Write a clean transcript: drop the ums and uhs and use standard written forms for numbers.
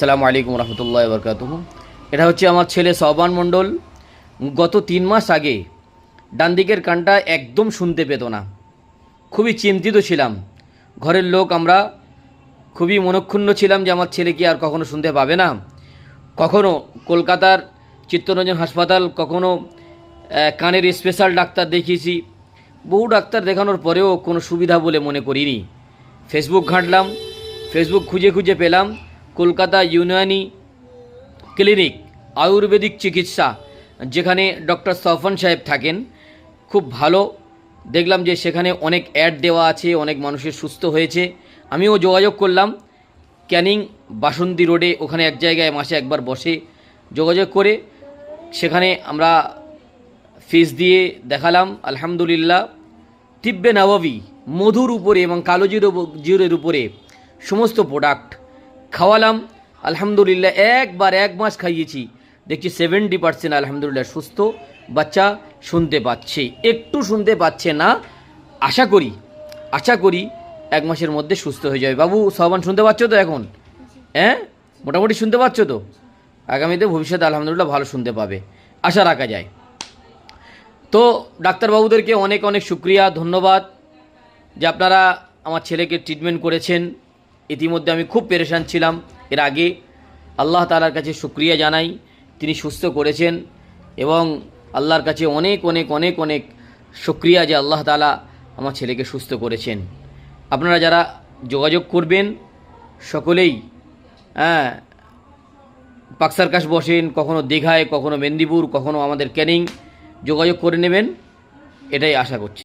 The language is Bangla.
আসসালামু আলাইকুম রহমতুল্লাহ বরকাতুহু। এটা হচ্ছে আমার ছেলে সহবান মণ্ডল। গত 3 মাস আগে ডান দিকের কানটা একদম শুনতে পেত না। খুবই চিন্তিত ছিলাম, ঘরের লোক আমরা খুবই মনক্ষুণ্ণ ছিলাম যে আমার ছেলে কি আর কখনো শুনতে পাবে না। কখনো কলকাতার চিত্তরঞ্জন হাসপাতাল, কখনো কানের স্পেশাল ডাক্তার দেখিয়েছি। বহু ডাক্তার দেখানোর পরেও কোনো সুবিধা বলে মনে করিনি। ফেসবুক ঘাঁটলাম, ফেসবুক খুঁজে খুঁজে পেলাম কলকাতা ইউনানি ক্লিনিক আয়ুর্বেদিক চিকিৎসা, যেখানে ডক্টর সফন সাহেব থাকেন। খুব ভালো দেখলাম যে সেখানে অনেক অ্যাড দেওয়া আছে, অনেক মানুষের সুস্থ হয়েছে। আমিও যোগাযোগ করলাম ক্যানিং বাসন্তী রোডে, ওখানে এক জায়গায় মাসে একবার বসে। যোগাযোগ করে সেখানে আমরা ফিস দিয়ে দেখালাম। আলহামদুলিল্লাহ, তিব্বে নববী মধুর উপরে এবং কালো জিরের উপরে সমস্ত প্রোডাক্ট খাওয়ালাম। আলহামদুলিল্লাহ, এক মাস খাইয়েছি, দেখছি 70% আলহামদুলিল্লাহ সুস্থ। বাচ্চা শুনতে পাচ্ছে, একটু শুনতে পাচ্ছে না। আশা করি 1 মাসের মধ্যে সুস্থ হয়ে যাবে। বাবু সহবান শুনতে পাচ্ছ তো এখন? হ্যাঁ, মোটামুটি শুনতে পাচ্ছ তো? আগামীতে ভবিষ্যতে আলহামদুলিল্লাহ ভালো শুনতে পাবে, আশা রাখা যায়। তো ডাক্তারবাবুদেরকে অনেক অনেক শুক্রিয়া, ধন্যবাদ যে আপনারা আমার ছেলেকে ট্রিটমেন্ট করেছেন। ইতিমধ্যে আমি খুব পেরেশান ছিলাম এর আগে। আল্লাহ তাআলার কাছে শুক্রিয়া জানাই, তিনি সুস্থ করেছেন। এবং আল্লাহর কাছে অনেক অনেক অনেক অনেক শুক্রিয়া যে আল্লাহ তাআলা আমার ছেলেকে সুস্থ করেছেন। আপনারা যারা যোগাযোগ করবেন সকলেই, পাকসারকাশ বসেন, কখনো দীঘায়, কখনো মেদিনীপুর, কখনো আমাদের ক্যানিং, যোগাযোগ করে নেবেন, এটাই আশা করছি।